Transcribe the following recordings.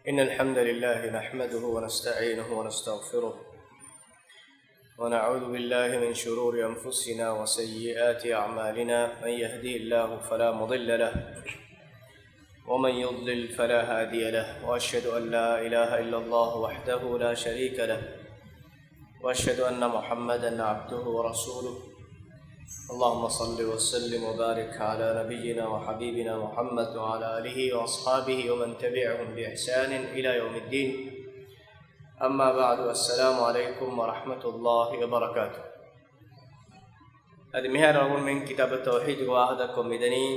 إن الحمد لله نحمده ونستعينه ونستغفره ونعوذ بالله من شرور أنفسنا وسيئات أعمالنا. من يهدي الله فلا مضل له ومن يضلل فلا هادي له، وأشهد أن لا إله إلا الله وحده لا شريك له، وأشهد أن محمدا عبده ورسوله. اللهم صل وسلم وبارك على نبينا وحبيبنا محمد وعلى آله وأصحابه ومن تبعهم بإحسان إلى يوم الدين. أما بعد، السلام عليكم ورحمة الله وبركاته. هذه مهر أقول من كتاب التوحيد وعهدكم مدني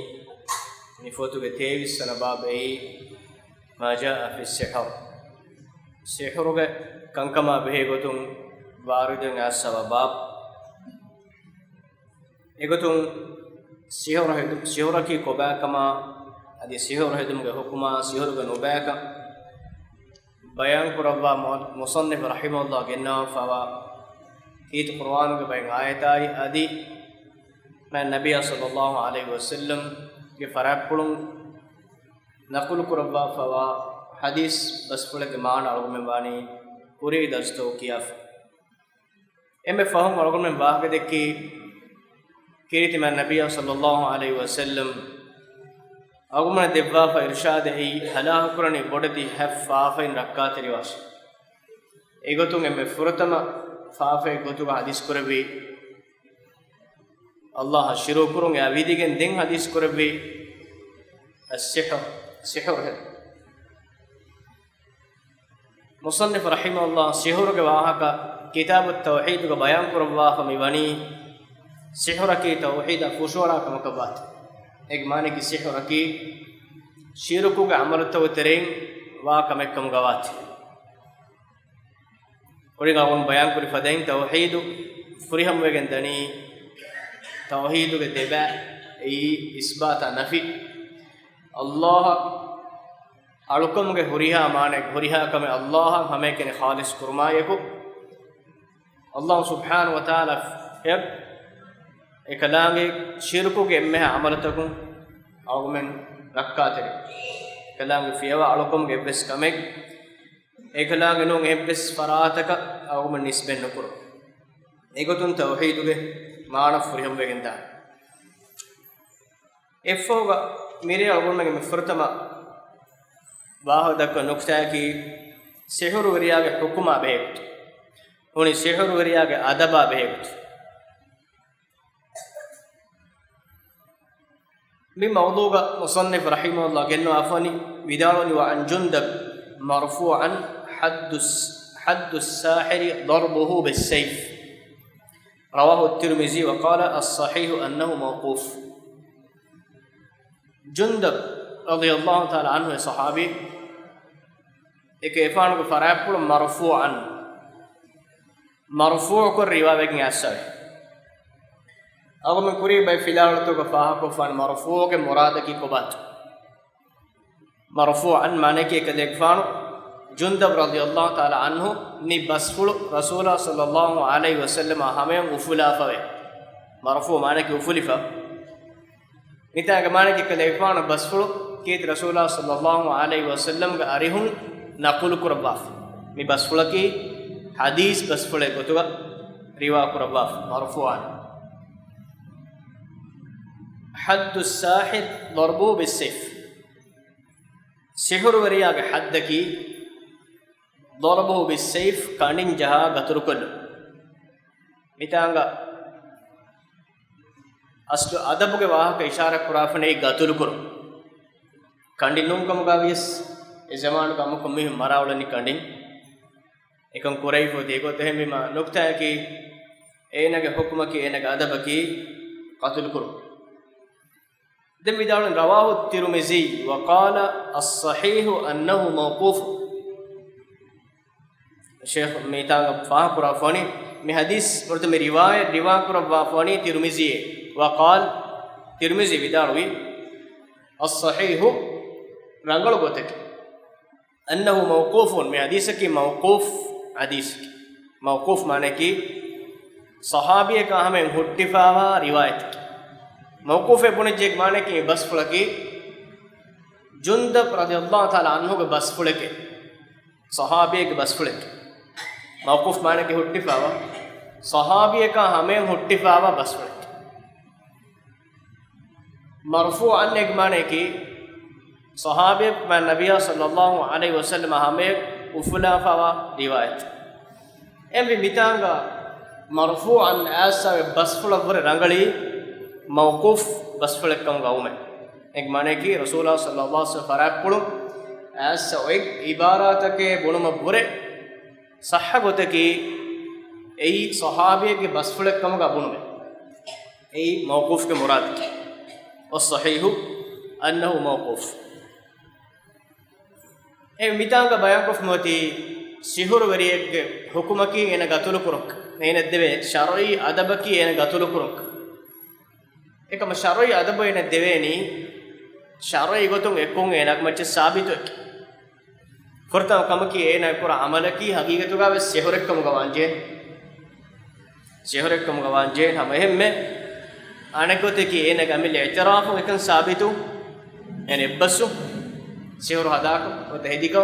نفوت بتيوي السنة باب ما جاء في السحر. سحر كنكما به قتم وارد السبب باب එගොතුන් සිහුරකි කොබෑකම අදි සිහුර හෙදුම්ගේ හුකුමා සිහුරුගේ නොබෑක බයන් කරවා මුසන්නිෆ් රහිමහුල්ලාහ් ගෙන්නා ෆවා කීත කුර්ආන්ගේ බයන් ආයතයි අදි මන් නබිය සල්ලල්ලාහු අලයිහි වසල්ලම් ගේ ෆරාප්පුලුන් නකුල් කරවා ෆවා හදීස් බස්පුලගේ මාන අලුමෙන් වානි පුරි දස්තෝ කියාෆ එමෙ ෆහම් අලුමෙන් වාහක දෙකී كيرت من النبي صلى الله عليه وسلم أقومنا دبوا فإرشاد أي هلا كرني بدتي حفافين ركعات رواس إيقتون إم فرتما فافه إيقتون حديث كربي الله شروع كرون يا ويديكن دين حديث كربي السحر مصنف رحمه الله سحر के वाहा का किताब التوحيد का बयान करवा हमें बनी सिहर की तौहीद खुशोरा का मकबात एक माने की सिहर की शिरकु का अमल तो तरें वा कम कम गवात और का उन बयान कर फदें तौहीद फ्री हम वेगन तनी तौहीद के देबा ई इस्बात नफी अल्लाह अलुकम के हुरिहा माने हुरिहा कम अल्लाह हमें के खालिस कुरमाए को अल्लाह सुब्हान व तआला एक එකලාගේ ශිර්කුගේ එම්මෙ අමලතකුන් අවුමෙන් රක්කාතරි එකලාගේ ෆියව අලුකම්ගේ එබ්බස් කමෙක් එකලාගේ නොන් එබ්බස් ෆරාතක අවුමෙන් නිස්බෙන් නකුර ඒගොතුන් තවහීදුගේ මාන ෆුරිහම් වෙගෙන් දා එෆෝග මිරේ අවුමෙන් මෙෆරතම වාහදක නුක්තාකි සිහුරු වරියාගේ හුකුමා බෙහෙත් උනි සිහුරු වරියාගේ අදබා බෙහෙත් من موضوع مصنف رحمه الله قال عفاني بدارني وعن جندب مرفوعا حد الساحر ضربه بالسيف رواه الترمذي وقال الصحيح أنه موقوف. جندب رضي الله تعالى عنه صحابي كيفان فرابل مرفوع كالرواية بين أقوم كوري بفلال تو كفاه كفان مرفوع के मुराद की को बात مرفوعا माने के कदे फान जुंदब रज़ियल्लाहु ताला अन्हु नि बसफुल रसूल सल्लल्लाहु अलैहि वसल्लम हमें उफुला फवे مرفوع माने के उफुलिफा निता के माने के कदे फान बसफुल के रसूल सल्लल्लाहु अलैहि वसल्लम के अरिहुन नकुल कुरबाफ नि बसफुल की हदीस बसफुल को तो रिवा कुरबाफ مرفوعا حد الساحر ضربه بالسيف سحر وريا के حد की ضربه بالسيف कानिन जहा गतुरकल मितांगा असल अदब के वाह का इशारा कुराफने गतुरकुर कांडिनुम कम गावियस इस जमान का मुकम्मी मरावलनी कांडिन एकम कुराई को देखो तो है मिमा नुक्ता है कि एना के हुक्म की एना के अदब की गतुरकुर دم بدار رواه الترمذي وقال الصحيح أنه موقوف. الشيخ ميتان فاه قرافاني من حديث مرت من رواية قرافاني ترمذي وقال ترمذي بداروي الصحيح رانغلو قتك أنه موقوف من حديثك موقوف حديث موقوف معنى كي صحابي का हमें हुट्टिफावा रिवायत मौकूफ़ पुणे जेक माने कि बस फुलकी जुंदब रज़ियल्लाहु ताला अन्हु के बस फुलके sahabiyege basfulek mawquf maane ke huttifawa sahabiyeka hamen huttifawa basfulek marfu'an ek maane ki sahabiyek man nabiya sallallahu alaihi wasallam hamen ufula fawa riwayat emri mitanga marfu'an asa basfula vore rangali mawquf basfulek kam gaume ek maane ki rasulullah sallallahu alaihi wasallam faraqulu asa ek ibaratake bunuma vore sahha gotaki ei sahabiyege basfulek kam ga bunume ei mawquf ke murad والصحيح انه موقوف e mitanga bayan kof moti sihur wariyek hukumaki ena gatulu kuruk ene deve shar'i adabaki ena gatulu kuruk ekama shar'i adabu ena deveni shar'i gotun ekun enak mache sabitu korta kamaki ena kura amalaki hagigatu ga sihurek kam gawanje ham ehme anekote ki ena gamil i'tirafu ekan sabitu ene basu sihur hadak o tehidiko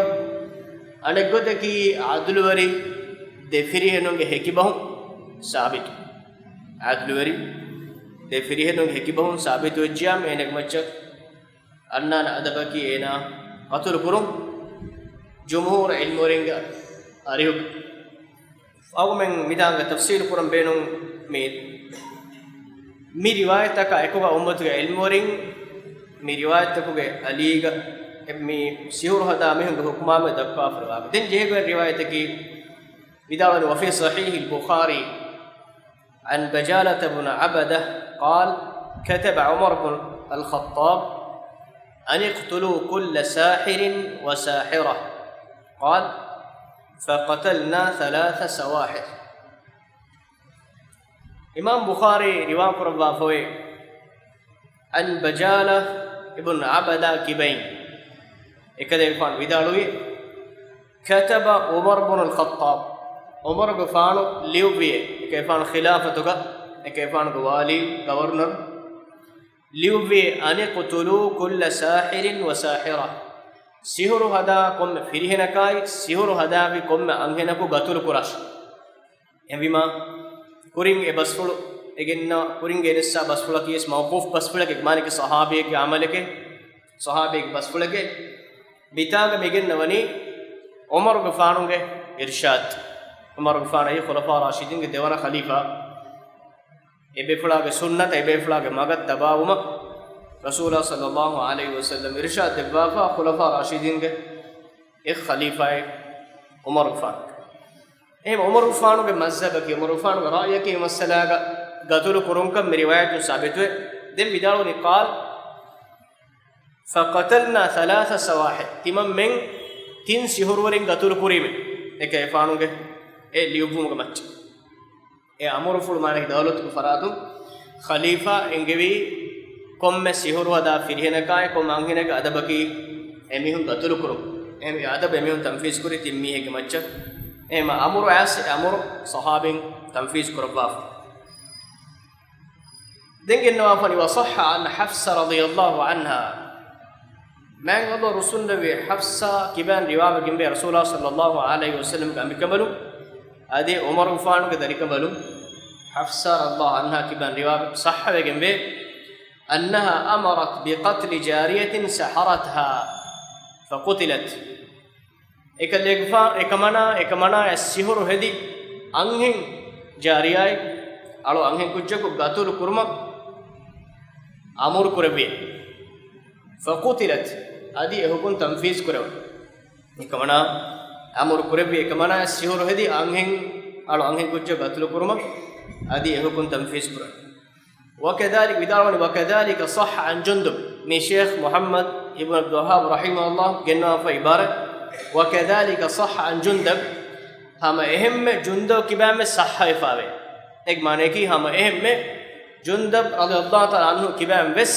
anekote ki adulwari defiri henonge hekibahu sabitu adulwari defiri henonge hekibahu sabitu ejjam enek macca annan adabaki ena qatul kurum jumhur ilmoringa arihu agumen midanga tafsir kuram benun mi riwayataka ekoga ummatuge ilmoring mi riwayatakuge aliga mi sihur hada mehunge hukmame dakwa farwa den jehge riwayataki bidawan wa fi sahih al-bukhari an bajalah ibn abadah قال كتب عمر بن الخطاب أن يقتلوا كل ساحر وساحرة قال فقتلنا 3 سواحر إمام بخاري رواية كربا فوي عن بجالة ابن عبدة كبين إكذا يفعل بدالوي كتب عمر بن الخطاب عمر بفانو ليوبي كيفان خلافتك كيفان والي غورنر ليوبي أن يقتلوا كل ساحر وساحرة سحر هذا كم فريهنكاي سحر هذا بكم أنهنكو قتل كراش يبما kuring e basfulu egenna kuring e nessa basfula kiyes mawquf basfula ke mane ke sahabiye ke amale ke sahabiye ke basfula ke bitaga megenna wani umar ghafanunge irshad umar ghafan ay khulafa rashidin ke devana khalifa e befula ke sunnat e befula ke magat tabawuma rasulullah sallallahu alaihi wasallam irshad debafa khulafa rashidin ke ek khalifa e umar ghafan එහෙම උමර් උෆානුගේ මස්හබකේ උමර් උෆානුගේ රායකේ මස්සලාග ගතුළු කුරුම්කම් මේ රිවායත් සාබිතුවේ දෙම් විදාලුනි قال فقتلنا 3 سواحر තිමම් මෙන් තින් සිහුරු වරින් ගතුළු කුරීමේ එක එෆානුගේ ඒ ලියුබුමුගේ මච්ච ඒ අමරු ෆුල් මානේ දවලත් ෆරාතු ඛලීෆා එංගෙවි කොම්මෙ සිහුරු හදා ෆිරිහෙනකාය කොම් අංහිනක අදබකි එමිහුන් ගතුළු කුරුම් එමි අදබ එමිහුන් තම්ෆීස් කුරි තිම්මීහෙගේ මච්ච اما امر اس امر صحابين تنفيذ قرباف دين النوافل وصح عن حفصه رضي الله عنها من الله رسول النبي حفصه كبان روايه جنب رسول الله صلى الله عليه وسلم كم كملوا ادي عمر عثمان كذلك كملوا حفصه رضي الله عنها كبان روايه صح جنب انها امرت بقتل جاريه سحرتها فقتلت ekmana sihuru hedi anhen jariyai alo anhen kujjaku gatulu kurma amur kurebe faqutilat adi ehukun tanfiz kurawa ekmana amur kurebe ekmana sihuru hedi anhen alo anhen kujjaku gatulu kurma adi ehukun tanfiz kurawa وكذلك بدارون وكذلك صح عن جندب من شيخ محمد ابن عبد الوهاب رحمه الله قلنا في عباره وكذلك صح عن جندب هم اهم جندب كبام صح فاوي ایک معنی کی ہم اهم جندب رضی اللہ تعالی عنہ كبام بس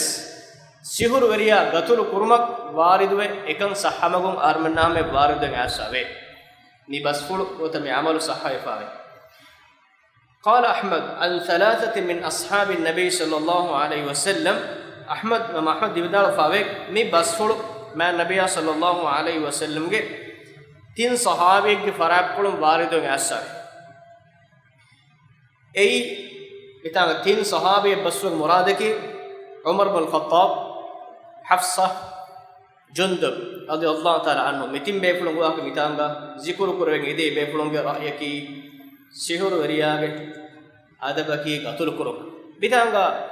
سحر وريا قتل كرمك وارد و اكن صحمغم ارمنام وارد اساوي ني بسفل وتم عمل صح فاوي قال احمد عن 3 من اصحاب النبي صلى الله عليه وسلم احمد ومحمد بن فاوي ني بسفل ما النبي صلى الله عليه وسلم کے tin sahabiyge faraqulum waridun asar ei itanga tin sahabiy basur muradaki Umar bin Khattab Hafsa Jundub radiyallahu ta'ala anhu mitim befulun wa ka mitanga zikru kurwen ide befulun ge ra'yaki sihur wariyage adabaki gatul kurum bitanga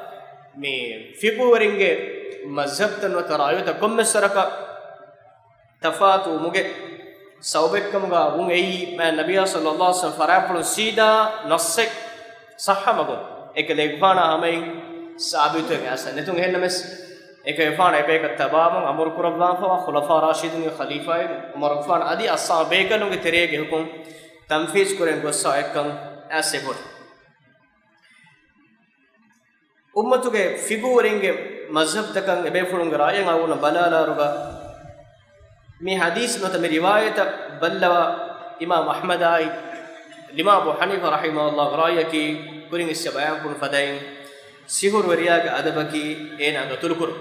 me fiqhu waringe mazhab tan wa tarayuta kommesaraka tafatu muge sawbekkamga un ei ma nabiya sallallahu alaihi wasallam farapulun sida nassek sahha magun ekale gfana amai sabitu ge asa netun hennames eke gfana ebeka tabam amur kurabwan fa khulafa rashidun ge khalifa umar gfana adi ashabekanu ge terege hukum tanfiz kuren gossa ekkan asebot ummatuge figuringe mazhab takan ebefulun ge rayen awuna balala ruga mi hadis nota mi riwayat ballawa imam ahmad ay imam abu hanifa rahimahullah rayaki kuring isse bayan kun fadain sihur wariyaga adabaki ena gatulkur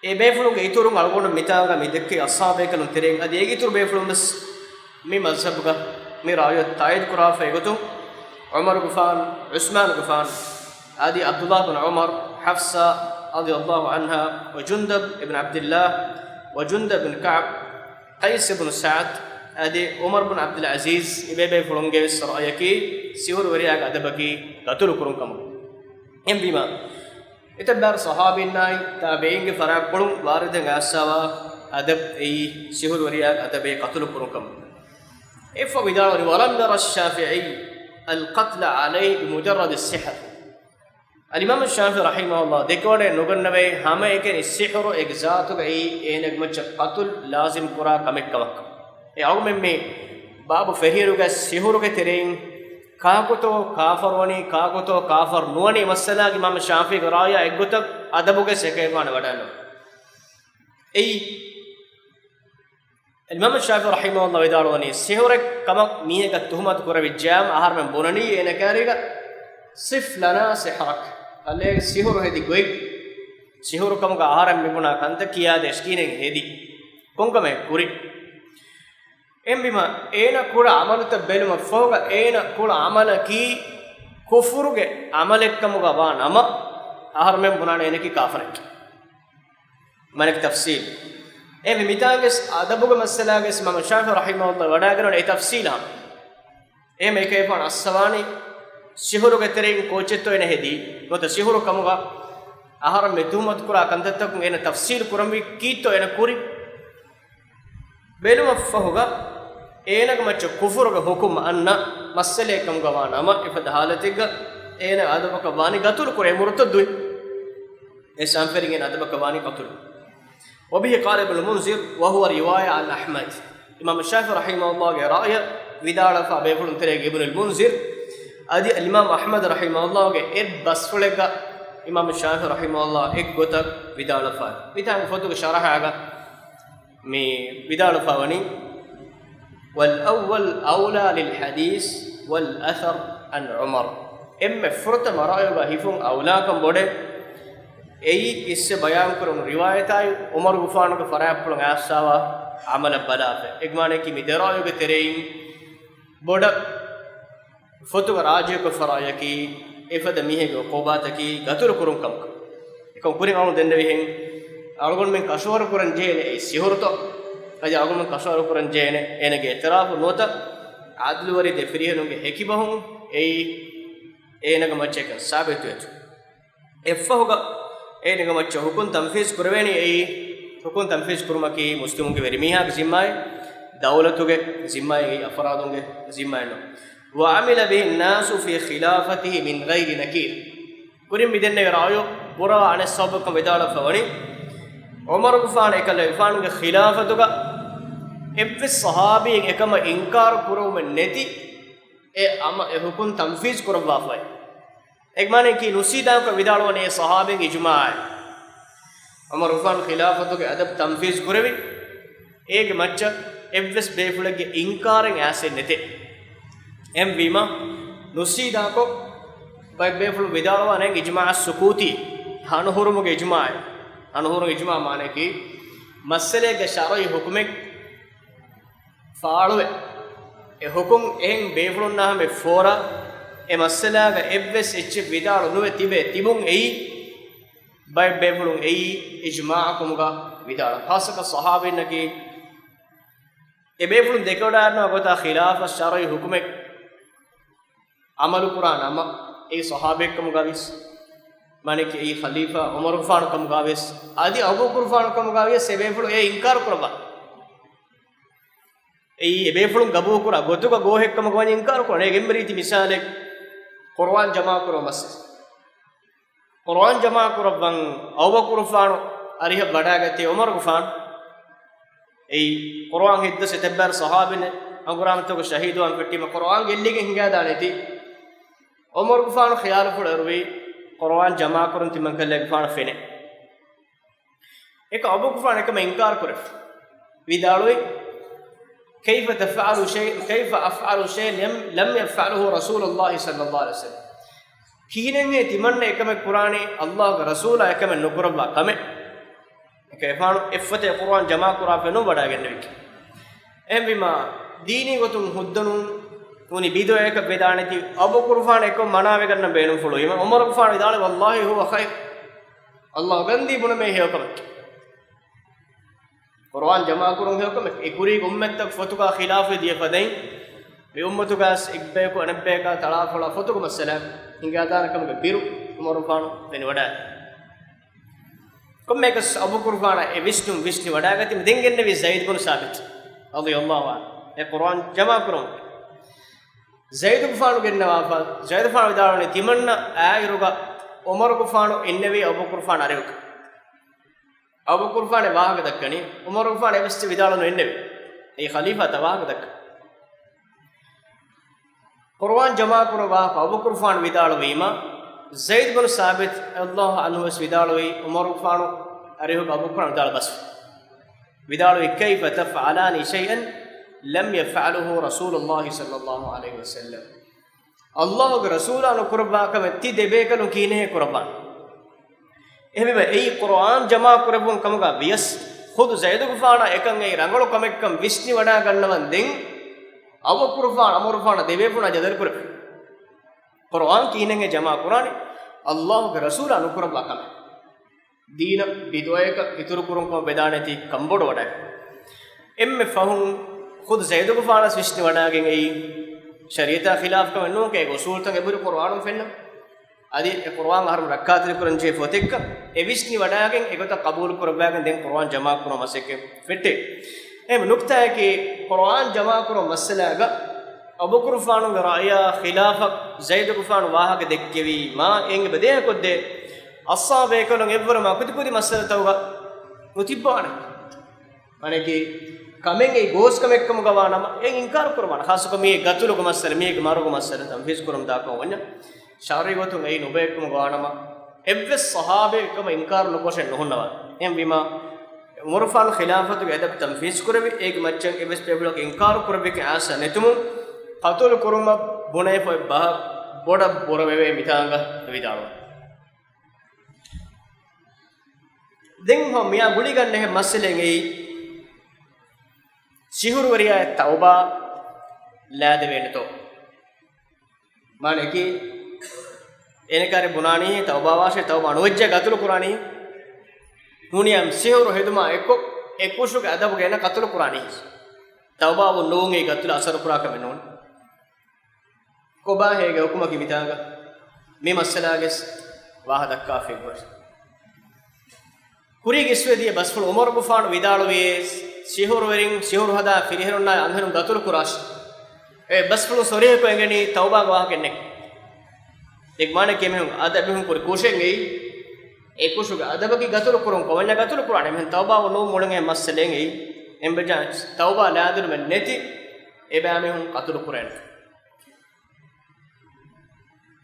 e befulun ge iturun algonu mitanga mi dekke ashabekanu tereng adi egitur befulun bes mi mazhab ga mi rayat taid qurafa egotu umar gufan usman gufan adi abdullah bin umar hafsa radiyallahu anha wa jundub ibn abdullah وجندب بن كعب قيس بن سعد ادي عمر بن عبد العزيز يبي فلونجي سرايكي سيور ورياك ادبكي قتل كرون كم ام بما اتبار صحابيناي تابعين فرق كلهم وارد غاسوا ادب اي سيور ورياك ادبي قتل كرون كم اف بدار ولم نرى الشافعي القتل عليه بمجرد السحر الامام الشافعي رحمه الله dekode nugannawe hama eken sihru egzatu gai enek mach qatul lazim pura kamek kamak e agumen me babu fahiru ga sihru ge terein kaakoto kafarwani kaakoto kafar nuwani masala imam Shafi'i garaya eggotak adabuge sekefana wadalo ei imam Shafi'i rahimahullah vidalwani sihru kamak mihega tuhumat kuravi jam ahar men bonani enakariga sif lana sihrak alle sihuru hedi goy sihuru kamga aharam mibuna kanta kiya deskinen hedi konkame kuri embima ena kula amaluta beluma foga ena kula amala ki kufruge amalekkamuga wa nama aharam mibuna eneki kafaret manek tafsil emi mitages adabuga masalages imam Shafi'i rahimahullah wadageron e tafsila eme ekefan aswani sihuru geterin kochetto ene hedi nota sihuru kamuga aharam medumat kura kantattakun ene tafsil kurambi kito ene kuri beluma fahuga enaga macha kufuruga hukum anna masale kamuga wana ama ifada halatiga ene adabaka wani gatul kure murtadui e sanfering ene adabaka wani gatul وبه قال ابن المنذر وهو روايه عن احمد امام الشافعي رحمه الله راي vidala fa befulun terege ibn al-munzir adi al-imam ahmad rahimahullah ge ed basfulega imam shafi'i rahimahullah ek gotak vidala fa bitang fotu sharaha aga me vidala fa wani wal awwal awla lil hadith wal athar an umar emme furta marayoga hifun awla kam bode ei isse bayan kurun riwayatay umar gufan ge farapulun asawa amala balafe egmane ki midarayoge terein boda fotuga rajya ko farayaki efada mihege qobataki gatur kurun kam ekon kurin anu denne wihen algon men kashwar kuran jene e sihurto aja algon men kashwar kuran jene enege etrafu nota adlu wari de frihenunge hekibahun ei enaga macheka sabetu etu effahuga enaga macha hukun tanfiz kurveni ei hukun tanfiz kurmaki muslimunge veri miha zimmai dawlatuge zimmai afradunge zimmai no وعمل به الناس في خلافته من غير نكير كريم بدن رايو برا عن السابق بدال فوري عمر غفان اكل غفان خلافتك اب الصحابي එකම ඉන්කාර කරුම නැති ඒ හුකුම් තන්ෆීස් කරවා ෆයි එක්මානේ කි නුසීදාක විදාලවනේ සහාබෙගේ ඉජ්මායි عمر غفان خلافتك අදබ් තන්ෆීස් කරවි ඒගේ මච්ච එව්ස් බේෆුලගේ ඉන්කාරෙන් ඇසෙන්නේ නැතේ em vima nusida ko bay beful vidalwa ne ijma as-sukuti hanuhurumu ge ijma mane ki masale ge sharai hukme faaluwe e hukum ehen beefulunna me fora e masalaga evves ecche vidalu nuwe tibe tibun ei bay beefulun ei ijma'akumga vidalu khasaka sahabinaki e beefulun dekodanna gota khilafa shar'i hukumek amalu qur'an ama ei sahabekkumga vis maneki ei khalifa umar ufan kumga vis adi abu qur'an kumga vis e beefulu e inkar kurba ei ebefulun gabu kura gotuga gohekkam gowani inkar ko ne gemriti misale qur'an jama kuro mas qur'an jama kuro ban abu qur'an ariha badagate umar qur'an ei qur'an hidda setebbar sahabine anguram to shahidu an petti qur'an gellige hinga daneti umar qur'an khayal fularwi qur'an jama kurun timan kalle qur'an fene ek abu qur'an ekam inkar kure vidaloi كيف تفعل شيء كيف أفعل شيء لم يفعله رسول الله صلى الله عليه وسلم كينني تمنى كم القرآن الله رسول كم النقرب كم كيف إفت القرآن جماع قرآن فنو بڑا جنبك إم بما ديني وتم هدنون وني بيدو إيك بدانتي أبو قرآن إيكم مناوي كنا بينهم فلوي ما عمر قرآن بدانه والله هو خير الله غندي بنا ما هي كم قرآن جمع کروں ہے کہ ایکوری امت تک فتوہ خلاف دیے فدائیں بے امتو کا اکبے کو انبے کا طلاق ولا فتوہ مسئلہ ہنگا دارکم کے بیرو عمر فانو دین وڈا کم میں کس ابو قربانا اے وشنو وڈا گتی دنگن نبی زید بن ثابت رضی اللہ عنہ اے قرآن جمع کروں زید فانو کے نوافا زید فانو دارنے تیمنا آئیروگا عمر فانو انوی ابو قربان اريوک Abu Qur'an wahaga dakkani Umar Qur'an evesti vidalanu ennevi ei khalifa tawaga dakka Qur'an jama kuru waha Abu Qur'an vidalu wima Zaid bin Sabit Allah anhu es vidalu wi Umar Qur'an arihu Abu Qur'an vidalu bas vidalu kayfa taf'alani shay'an lam yaf'aluhu Rasulullah sallallahu alaihi wasallam Allah ge rasulanu qurba kam ti debe kanu kine qurban ehme ei Qur'an jama kurabun kamuga bias khud Zaid gufana ekan ei rangolu kamekkam visni wada gannawan den Abu Qur'an Amr Qur'an debe puna jadar kur Qur'an kinenge jama Qur'ani Allah ge rasul anu kurabla kam dina bidoyeka ituru kurun ko bedaneti kambodu wada emme fahum khud Zaid gufana visni wada gen ei shariata khilaf kam no ke usul tan ebur Qur'an fenna adi Qur'an harum rakkaatri kuran je fotekka evisni wadagen egota qabul kurbagen den Qur'an jama kuro maseke fette em nukta hai ki Qur'an jama kuro masalaga Abu Qur'an ga ra'ya khilafa Zaid Qur'an wahaga dekkevi ma enge bede kodde ashabe kolon evvara ma kutipudi masala tawga utibana mane ki kamen ei gos kamekkam gawana en inkar kurwana khasuka me gatulu ko masala me ge maru ko masala tam fis kurum da ko wanya shari gotun ei nobekkum gawanama evves sahabe ekam inkar nokoshen nohonnawa em bima Umar Qur'an khilafatu ge adab tanfis kurevi ek macchen evves pebulok inkar kurevi ke asa netumu qatul kuruma bunay fo bah boda borave mitanga vidawa den ho miya guli ganne he masalen ei sihur wariya tauba laade veneto mane ki enekare bunani tauba washe tauba anuwajja gatul qurani huniyam sihuru heduma ekkushu ge adabu gena gatul qurani tauba wo noonge gatul asar pura kamenon koba hege hukuma ki mitanga me masalages waha dakka fegwa kuri giswediye basful Umar Qur'an vidalu we sihuru werin sihuru hada firihironna anhenum gatul qurash e basful sorihe ko engeni tauba waha kenne ek mane ke mehun adabihun kur koshen ei ekushu ga adabaki gatul kurun ko wanya gatul kurane men tauba no mulenge masalen ei embeja tauba laadur men neti eba mehun gatul kuren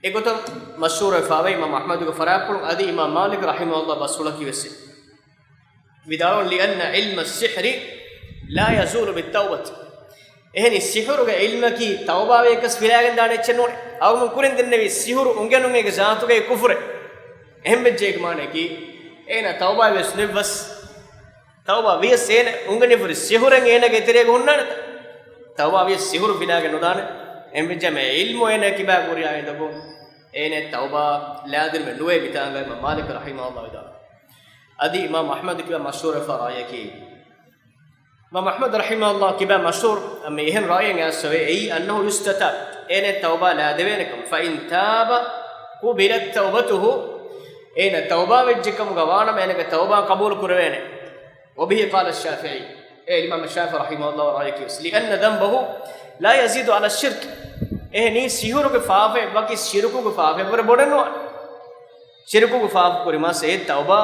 egotam mashhur fawe Imam Ahmad go faraqul adi Imam Malik rahimahullah basulaki wesse vidalun li anna ilm as-sihr la yazulu bit-tawbah ehni sihuru ge ilma ki tawba ve kas filagen dane chennone awum kuren dennevi sihuru ungenun ege zaatu ge kufre ehmbejje ek mane ki ena tawba ve snivas tawba ve sene ungeni fur sihuren ena ge tere gonnana tawba vi sihuru filage nodane embejja me ilmu ene kiba guriya edago ene tawba ladir me nuwe bitanga imam malik rahimahullah ida adi imam ahmad kiba mashhur farayaki imam ahmad rahimahullah kiba mashhur am ehen rayen aswe ei annahu yustatab ene tawba la devenekum fa in taba qubilat tawbatuhu ene tawba wejjikam gawana menege tawba qabul kurwene وبه قال الشافعي الامام الشافعي رحمه الله رايك لان ذنبه لا يزيد على الشرك ني سيهرو کے فافے باقی شرکو کے فافے پر بڑنو شرکو کے فاف کری ما سے توبہ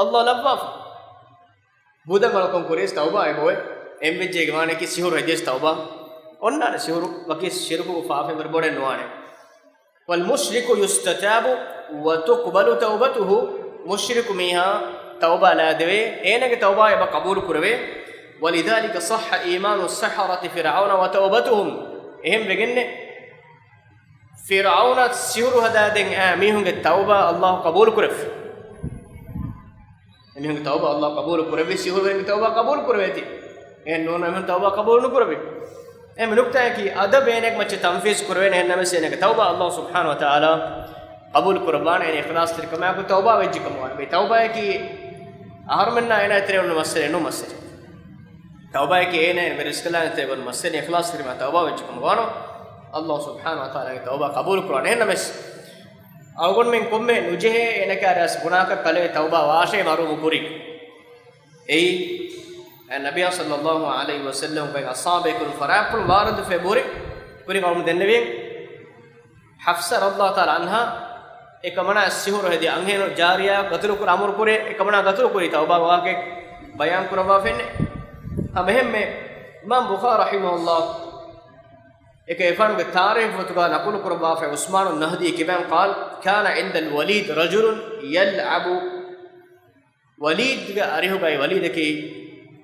اللہ لباف بودا ملکم کریس توبہ ہے بوئے ایم وچ گوانے کی سیہرو ہدیس توبہ اوننا سیہرو باقی شرکو کے فافے پر بڑنو آنے والمشرك يستتاب وتقبل توبته مشرك میہا توبہ لا دوے اینے توبہ ہے قبول کروے ولذلك صح ایمان السحرة فرعون وتوبتهم එහෙම වෙගන්නේ ෆිරාවුන සිවුරු හදාදෙන් මිහුන්ගේ තවබා අල්ලාහ් කබූල් කරෙව් මිහුන්ගේ තවබා අල්ලාහ් කබූල් කරෙව් සිවුරු වෙන්නේ තවබා කබූල් කරවෙති එහෙන් නෝන මෙහන් තවබා කබූල් නුකරෙව් එහෙම නුක්තය කි අද බේනෙක් මච්ච තම්ෆීස් කරවෙන එහෙන් නැමෙ සේනක තවබා අල්ලාහ් සුබ්හානහු වතාලා කබූල් කරබාන එනේ ඉඛලාස් ත්‍රිකම යකු තවබා වෙජ්ජකම වා මේ තවබා කි ආහර්මන්න එන ඇතරේ උන්න මස්සරේ නු මස්සරේ توبه كي انا برسكلان تبن مسن اخلاص كريم توبه وجهكم غانو الله سبحانه وتعالى توبه قبول قران هنا مس اوغون من كومه نوجه انك راس غناك كله توبه واشي مارو مبوري اي النبي صلى الله عليه وسلم بين اصحابكم فرق وارد في بوري كوري قوم دنبين حفصه رضي الله تعالى عنها එකමනා සිහුර හදී අංහෙන ජාරියා ගතුරු කුර අමර කුරේ එකමනා ගතුරු කුරි තවබා වාගේ බයන් කුරවා ෆෙන්නේ أهم إمام بخاري رحمه الله إكيفان بالتاريخ وتقال نقول قربا في عثمان النهدي كمان قال كان عند الوليد رجل يلعب وليد أريه باي وليد كي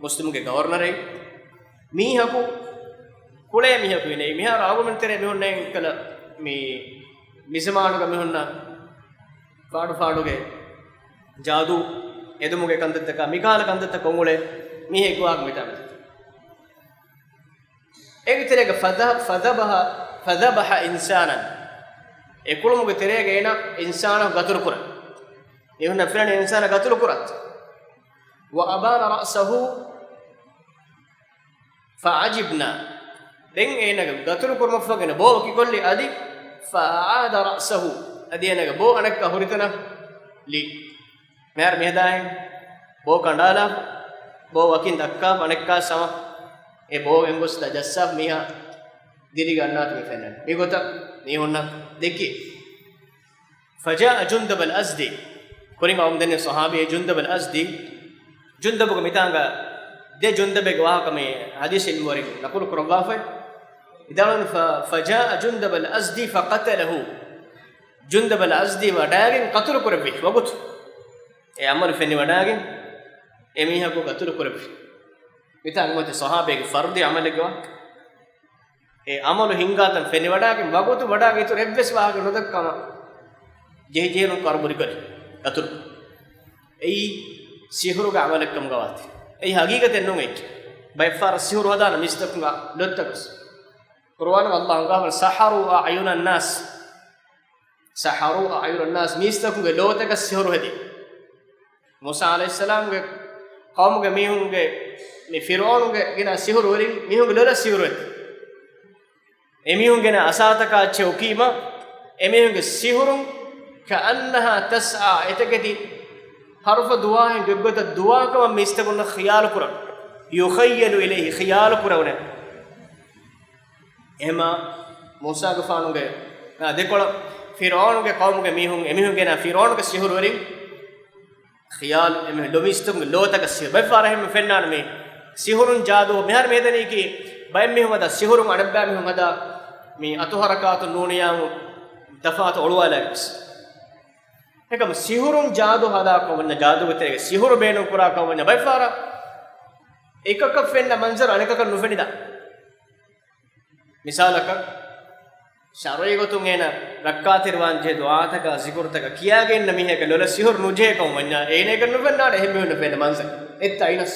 مسلم के गवर्नर है मीहा को कुले मीहा को नहीं मीहा रागो में तेरे मीहों ने कल मी मिसमान का मीहों ना फाड़ू के जादू एदुमु के कंदत का मिकाल कंदत कोंगुले मीहे को आग मिटा एक तरह का فذبح इंसाना एकुलम के तरह के ना इंसान गतुर कुर ये ना फिर इंसान गतुर कुरत وأبان رأسه فعجبنا دين ايه ना गतुर कुर मफगना बो की कोली अदि فعاد رأسه अदि ना बो अनक का हुरितना ली मेहर मेहदाए बो कंडाला बो वकिन दक्का अनक्का समा ए बो एंगोस तजस्सब मिहा दिरी गन्नात में फैनन मी गोता नहीं होना देखिए فجاء جندب الأزدي كورين قوم دنيا صحابي جندب الأزدي جندب को मितांगा दे جندب गवाह कमे हदीस इल्म वरिक नकुल कुरबाफे इदान فجاء جندب الأزدي فقتله جندب الأزدي वडागिन قتل कुरबी वगुत ए अमर फैनी वडागिन एमिहा को गतुर कुरबी मितांग मते सहाबे के फर्दी अमल गवा ए अमल हिंगातन फेनि वडागे वगुतु वडागे तो रेब्बेस वागे नदक्कम जेहि जेनु करबुरी करी गतुर एई सिहुरु गा अमलकम गवात एई हकीकत नु एक बैफार सिहुरु हदान मिस्तकुंगा लत्तकस कुरान अल्लाह गा सहारू अयुन الناس सहारू अयुन الناس मिस्तकुंगा लोतक सिहुरु हदी मूसा अलैहि सलाम के कौम के मीहुंगे මේ ෆිරෝන්ගේ ගෙන සිහුරු වලින් මිහුන්ගේ ලොල සිහුරු ඇති එමිහුන්ගේ න අසාතකා චෞකීම එමිහුන්ගේ සිහුරුන් කअन्नहा තස්ආ එතකදී හර්ෆ දුවාෙන් දෙග්ගත දුවාකම මිස්තකුන ඛියාල කුරන යුඛයලු ඉලෛහි ඛියාල කුරවන එම මූසා ගෆානුගේ දෙකොළ ෆිරෝන්ගේ කෞම්ගේ මිහුන් එමිහුන්ගේ න ෆිරෝන්ගේ සිහුරු වලින් ඛියාල එම ලොමිස්තුම් ලෝතක සිහ බෆාරහිම ෆෙන්නාන මේ සිහුරුන් ජාදු මෙහර මේදනී කි බයෙන් මෙහමද සිහුරුන් අඩබ්බා මෙහමද මේ අතුහරකාතු නූනියාම දෆාත ඔළුවලක්ස් එකම සිහුරුන් ජාදු හදා කොවන්න ජාදු විතරේ සිහුරු බේනු කුරා කොවන්න බයිෆාර එකක ෆෙන්න මන්සර් අනකක නුෆෙනිදා මිසාලක ශරීගතුන් එන රක්කාතිරවන් ජේ දුආතක සිකුර්තක කියාගෙන්න මිහෙක ලොල සිහුරු නුජේ කොවන්න ඒනේක නුෆෙන්නාට එහෙම වෙන ෆෙන්න මන්සර් එත් අයිනස්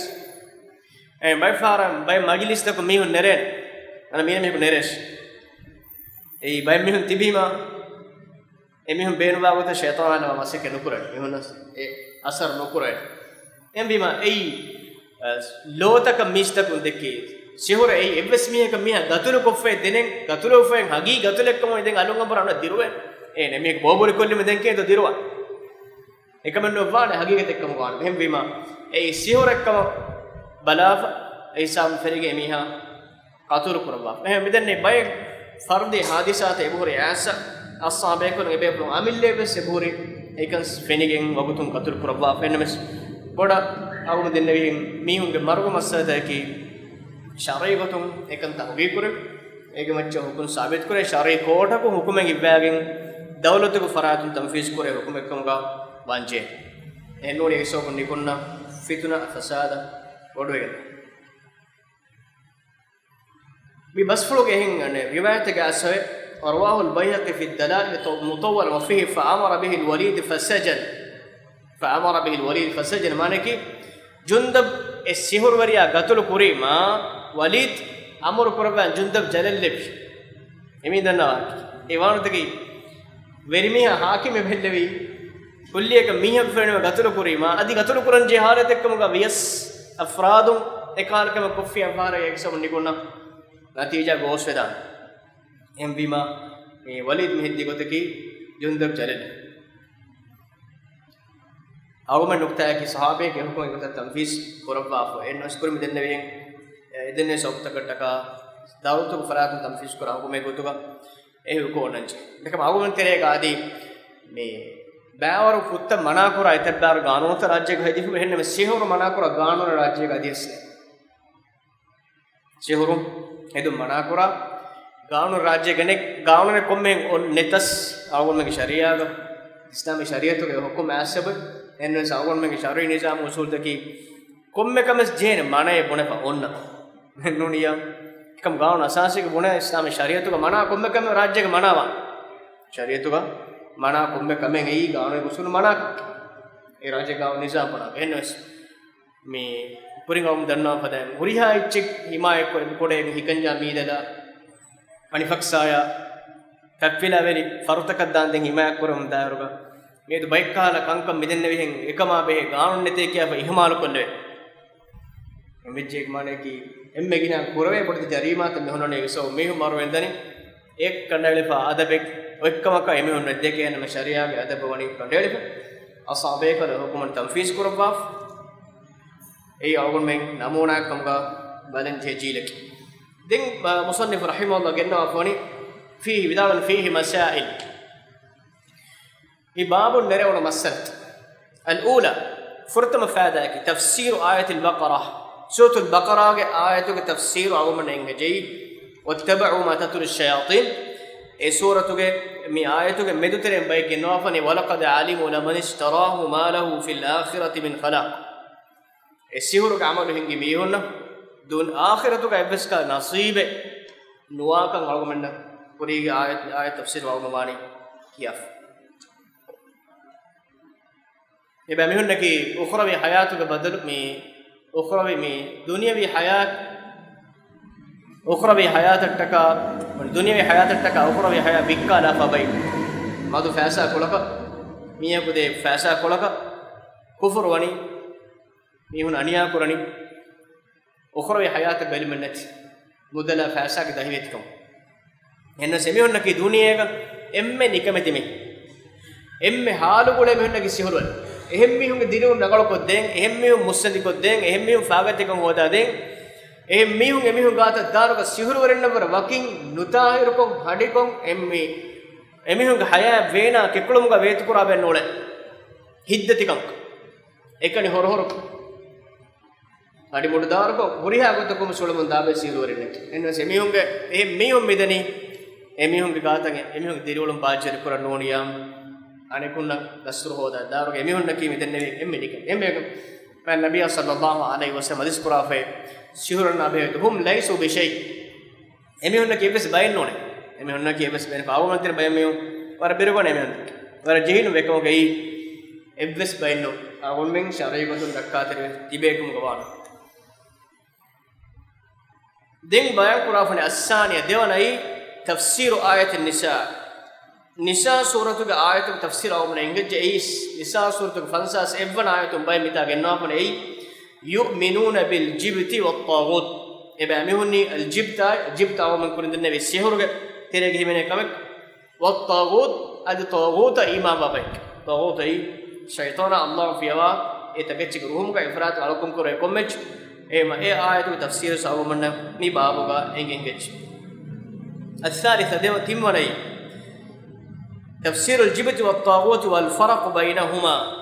බයිෆාරම් බයි මජ්ලිස් තක මිහුන් නෙරෙන් ana mine me ko neresh ei bay mihun tibima emihun beenuwa gota shaytanana masike nukura mihun e asar nukura embima ei lotaka mistakun dekki sihura ei evs miheka miha gatulu koffe denen gatulu ofen hagi gatulekkom den alungambara ana diruwe e ne mihek bobuli kollime den ke to diruwa ekamenno vaane hagigete ekkam vaane embima ei sihura ekkam balafa ei sam ferige miha gatulu kurwa me midenne bay fardi hadisat ebuhuri asa ashabe ko ebe pro amille bes ebuhuri ekan fenigen wagutun gatulu kurwa fenmes boda awum dennevi mihunge marugo masada ki shar'i gotun ekan tahwi kure ege maccho hukun sabit kure shar'i kota ko hukumen ibbagen dawlatu ko faratun tanfiz kure hukum ekkam ga wanje ennoni eso ko nikunna fituna fasada bodwegen bi basfulu ge hin ane riwayat ga aswe arwahu al-bayhaqi fi ad-dalail mutawwal wa fihi fa'amara bihi al-walid fasajan manaki jundab es-sihur wariya gatul kurima walid amur kurban jundab jalalleb emi danna ewanutaki verimiha hakime bellevi kulliyaka mihak fenema gatul kurima adi gatul kuran jiharat ekkam ga vias afradun ekalkam kuffi afara eksam nikonna natija gosweda embima me walid mehdi gotaki jundab jalal awman nukta ki sahabe ke hukum gota tanfiz korwa fo en askur mi denne wen edenne soktakataka dawtu farat tanfiz kora hukum gotuga e ko nanche dekam awman tere ga adi me bawaru putta mana kora itadar ganonta rajya ga hedi henne me sehuru mana kora ganona rajya ga adiyasne sehuru edu mana kora ganona rajya gane ganone kommen on netas awman ge sharia ga islami shariatu ge hukum asab enne awman ge shari nizam usul daki komme kames jene manae bonepa onna nuniya kam ganona asasi ge bone islami shariatu ga mana komme kam rajya ge manawa shariatu ga mana komme kamen ei ganone usul mana e rajya ga nizam pana enne me puringawum danna pada huriha ichik himaye ko kode hikanja midala anifaqsaya takfila veli farutaka dan den himaye korum daruga me du baikala kankam midenne vihen ekama be ganun nete kiya ihmal kolle emejje mane ki emme gina kurave bodde jarima ta mehonone so mehu maru endani ek kandale fa adabek ekkama ka eme honne deke ene me sharia ge adab wani kandale fa asabe ka hukuman tanfiz kurwa ei awgon men namuna kamga balen jejilek din musannif rahimahullah genna afani fihi bidawan fihi masail ibab nare masalat al-ula furtama fadak tafsir ayat al-baqarah surah al-baqarah ge ayatu ge tafsir awgon engejei wattaba'u ma tatul ash-shayatin e suratu ge mi ayatu ge medutere bay genna afani walaqad alimu laman ishtarahu ma lahu fil akhirati min khalaq esihuru ka amalu hingi mihunna dun akhiratu ka ebeska nasibe nuwakan algomenna purige ayat tafsir wawmani kiyaf eba mihunna ki ukhrawi hayatu ka badal mi ukhrawi mi dunyawi hayat ukhrawi hayat attaka dunyawi hayat attaka ukhrawi hayat bikkala fabai madu faisa kolaka miya kude faisa kolaka kufur wani mihun aniya kurani ukhrawi hayat belimennet mudala faasa ge dahivetkom enna semihun naki duniyega emme nikametime emme halu gole mihun naki sihurwal ehem mihun ge dinu nagal kodden ehem mihun musandi kodden ehem mihun faagatikon hoda den ehem mihun emihun gata daruga sihurwarennavar wakin nutahirukom hadikon emmi emihun ge haya veena kekulumuga vetukura ben nole hiddatikon ekani horhor adi mudaar ko huriha gotakum sulamun dabe siluwarine enna semihunge mihun midani emihunge gatange emihunge dirulum baajir kuran noniyam anekunna dasru hoda daruge emihun naki midenne emmedike emmege man nabiy sallallahu alaihi wasallam hadis qurafe sihurun nabe hum laysu bi shay emihun naki ebes bayin none emihun naki ebes ben paawmantir bayam mehun war birugone emihun war jehinu vekamo gei ebes bayin no awon men sharai gotun rakkatere tibekum gwana دين بيان قرافن الثانية ديواناي تفسير آية النساء نساء سورة آية تفسير أو من إنجاز إيش نساء سورة فانساس إبن آية باي متى جنابن أي يؤمنون بالجبت والطاغوت إبامهني الجبت أو من كل النبي السحر ترى من كمك والطاغوت أدي طاغوت إيمان بابك طاغوت أي شيطان الله فيها إتكتش روهم كإفراد علىكم كوريكم مج إما آية تفسير سأو من مي بابوغا إنجاز الثالثة ديو تيموني تفسير الجبت والطاغوت والفرق بينهما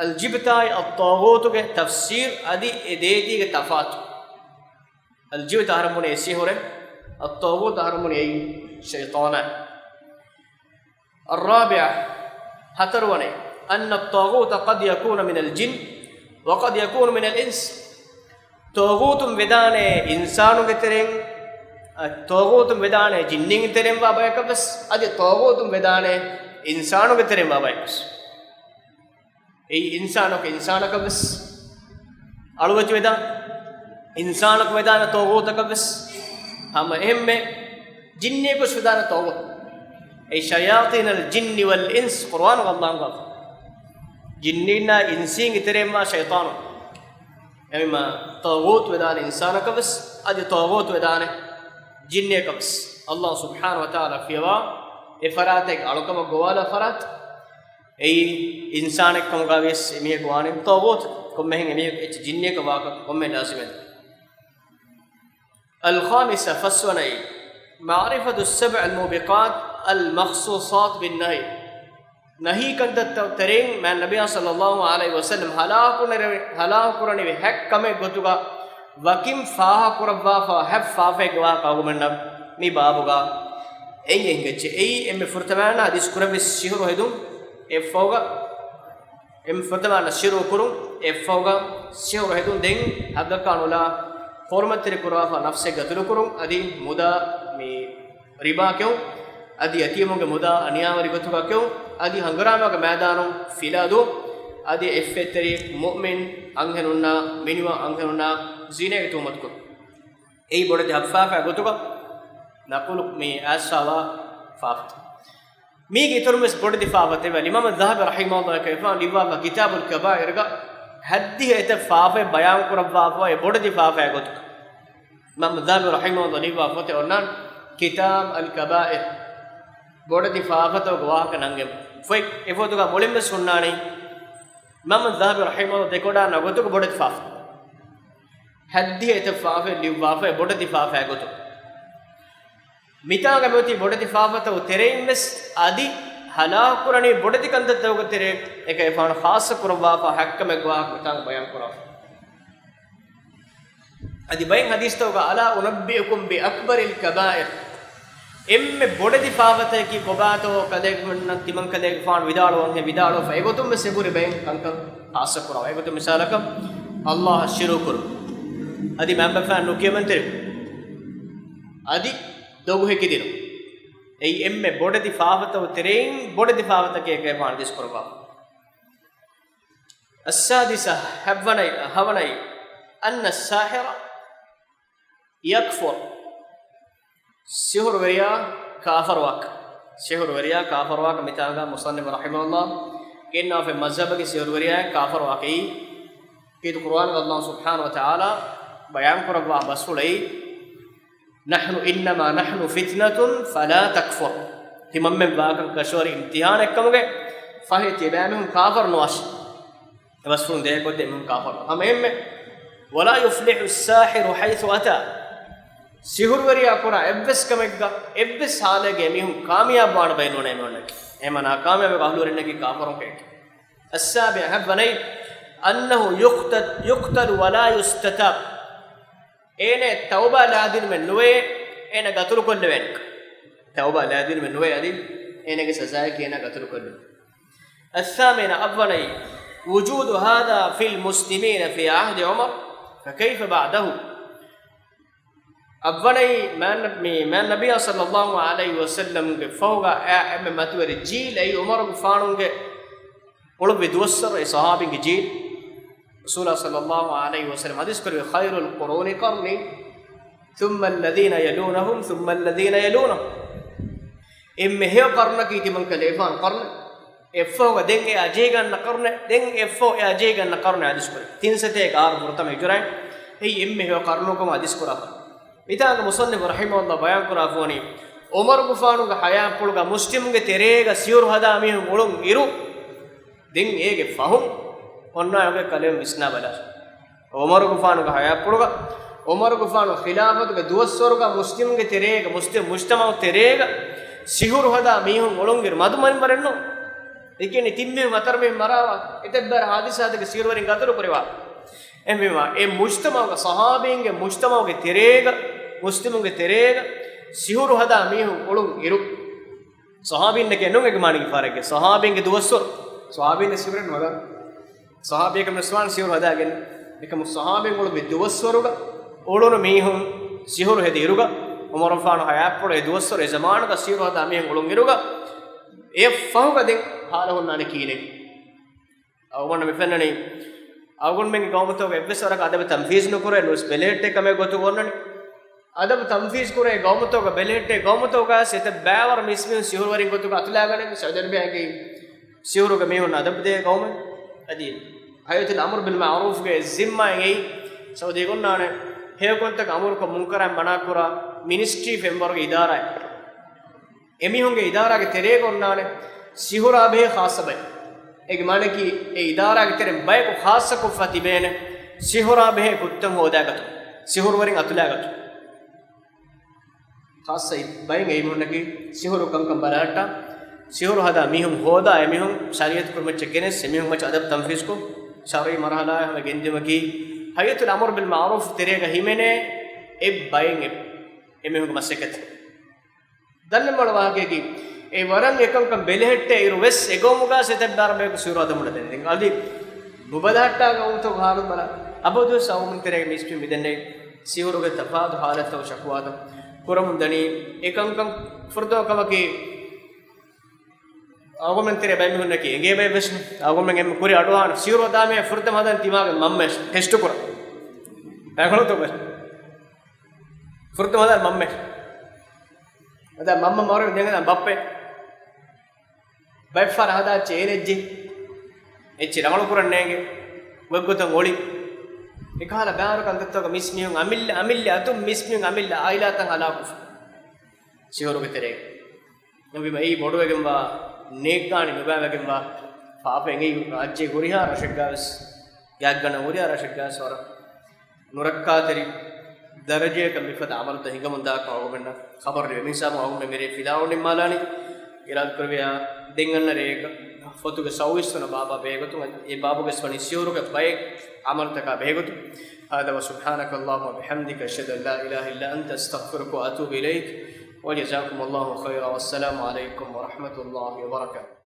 الجبت الطاغوت کے تفسير ادي اديتي کے تفاوت الجبت هرمون السحر الطاغوت هرمون الشيطان الرابع هتروني أن الطاغوت قد يكون من الجن وقد يكون من الإنس طاغوت بدان إنسان كترين طاغوت بدان جن كترين بابا يكبس أدي طاغوت بدان إنسان كترين بابا يكبس أي إنسانك إنسانك بس ألوج بدان إنسانك بدان طاغوتك بس هم إهم جنك بس بدان طاغوت أي شياطين الجن والإنس قرآن الله قال جننا إنسين كترين ما شيطان إما طاغوت بدان إنسانك بس أدي طاغوت بدان جنك بس الله سبحانه وتعالى فيها إفراتك ألوكم قوالا فرات أي إنسانك كم قابيس إميه قوانين طاغوت كم مهين إميه جنية كواقع كم من لازمين الخامسة فسوني معرفة السبع الموبقات المخصوصات بالنهي نهي كنت ترين من النبي صلى الله عليه وسلم هلاكرني بحكم قطوغا وكم فاها قربا فحب فافه قواقع ومن مي بابوغا أي إنجاز أي إم فرتمانا حديث قرب الشهر هيدون إفوغا إم فرتمانا شيرو كرون إفوغا شهر هيدون دين هذا كانولا حرمة القرآن نفسه قتلو كرون أدي مدا مي ربا كيو أدي يتيمون كمدا أنيام ربتوكا كيو أدي هنغراما كميدانو فيلادو أدي إفتري مؤمن أنهنونا منوا أنهنونا زينة تومت كرون أي بودة حفافة قتوكا نقول مي أسوا فافت ميجي ترمس بودة دفاعته والإمام الذهبي رحمه الله كيفان لواء كتاب الكبائر كا هديه إتفافه بيان كرب فافه بودة دفاعه قط إمام الذهبي رحمه الله لواء فته ورنان كتاب الكبائر بودة دفاعه تو غواه كنانجم فوي إفوتو كا مولم بسوناني إمام الذهبي رحمه الله دكودا نقطو كبودة دفاعه هديه إتفافه لواء بودة دفاعه قط මිතාග මෙති බොඩති ෆාවත උතෙරෙයින්ස් আদি හලාකුරණී බොඩති කන්දත උතෙරේ එක එපාන ખાસ කරවා හක්කම ගවා මිතාග බයන් කරා আদি බයෙන් හදීස් තෝග අලා උනබ්බියකුම් බි අක්බරිල් කබායිර් එම්මෙ බොඩති ෆාවත කි කොබාතෝ කදෙක් මන්න තිමන් කදෙක් ෆාන් විදාලෝ වන්ගේ විදාලෝ ෆේගොතුම් මෙසෙබුරි බයෙන් කන්ක ખાસ කරා ඒගොතුම් මිසාලක අල්ලාහ් ශිරු කරු আদি මම්බ ෆාන් නුකියමන්තර আদি दोगुहे की दिनो ऐ एम्मे बोडति फावत उतरें बोडति फावत के पान दिस करबा السادسة هوني أن الساحر يكفر سحر وريا كافر واك متاغا مصنف رحمه الله كنا في مذهب کے سحر وريا كافر واقعي کہ قرآن اللہ سبحانه وتعالى بیان کربا بسولئی نحن إنما نحن فتنة فلا تكفر تمام باكن كشور امتحان كمغه فهي تبامهم كافر نواش بس فون ده قد من كافر هم ولا يفلح الساحر حيث أتى سحر وريا كورا ابس كمغا ابس حاله گيمهم کامیاب بان بينونه مونك اما ناکامیاب بهلورن کی کافروں کے السابع حبني انه يقتل ولا يستتاب إنه توبة لادين من نوى إنه قتلوا كل وينك توبة لادين من نوى أدين إنه كسزايك إنه قتلوا كل الثامنة أبني وجود هذا في المسلمين في عهد عمر فكيف بعده أبني ما النبي صلى الله عليه وسلم فوق أم متور الجيل أي عمر فانونك ولو بدوسر صحابي جيل رسول صلى الله عليه وسلم حديث كل خير القرون قرني ثم الذين يلونهم ثم الذين يلونهم emme he qarna ki timan kalefan qarna effo ga den e aje ganna qarna den effo e aje ganna qarna hadis kore tinsate ka ar murtama jurai ei emme he qarnu ko hadis kora itaga musannif rahimahullah bayan kora afoni umar gufanu ga haya pulga muslim ge terega siur hada mi ulun iru den ege fahum onna yoge kalem isna bala umar gufanu ga haya pulga umar gufanu khilafat ga duwasor ga muslim ge terega muslim mujtama terega sihuru hada mihun olongir maduman barenno ekeni timme matarme marawa etebbar hadisa de sihuru warin gataru korewa emmema e mujtama ga sahabinge mujtama ge terega muslimunge terega sihuru hada mihun olong iru sahabinne ke nonge ge mani farage sahabinge duwassor sahabinne sihuren wada sahabiyeke meswan sihuru hada gen ekam sahabin olu be duwassoruga olonu mihun sihuru hede iruga umar fanu hayapole duwassor e zamanu ga sihuru hada mihun olong iruga e fahuga den halahun nane kine awonna me fennani awgon men gawmatoga ebbesaraka adabe tamfiz nukure nos belette kame gotu gonnani adab tamfiz kure gawmatoga belette gawmatoga sete baawar mismin sihuru warin gotu atulagane saudi arabia ge sihuru ga mehun adab de gawmen adi hayatul amr bil ma'ruf ge zimma ge saudi gonnane he konta amur ko munkaran bana kura ministry member ge idara emi honge idara ge tere gonnane sihura be khasabay ege mane ki e idara ge tere bay ko khassa ko fatibene sihura be guttam hodagatu sihuru warin atulagatu khassa bay ge imunaki sihuru kankam balata sihuru hada mihum hoda emihum shariyat ko mech genes emihum mech adab tamfiz ko shari marhala hame gendimaki hayatul amr bil ma'ruf tere ge himene e bayin emihum masekat danne molwa ge e waran ekankam belehette iru wes egomuga setebbar me sihuru hada mulla den aldi mubadatta ga unto halu bala abodu sawmun tere ge mispi midenne sihuru ge tafadu halat wa shakwada kuram dani ekankam furdo kamaki agomen tere bay mihunna ki enge bay wes agomen em kuri adwan sihuru hada me furdam hadan timage mamme test kura ekolo to bes furdam hadan mamme ada mamma mawre dengena bappe bay far hada chenejje echi ramalu kurannege weggotan oli ekala baaru kandattoga mismiyun amille atum mismiyun amille ailatan alaku sihuru getere nabi mai boduwegemwa neekani nubawegemwa paapen ei rajye guriha rashgaves yaggana guriha rashgaves wara nurakkateri daraje ka mifad amal ta hingamunda ka ogenna khabar re misam ogun mere filaawni malani irad kurviya denganna reka fotuge sawisuna baba begotu e babuge swani sihuru ge bay amal ta ka begotu hada wa subhanaka allahumma bihamdika ashhadu an la ilaha illa anta astaghfiruka wa atubu ilaik wa jazakumullahu khairan wassalamu alaikum wa rahmatullahi wa barakatuh.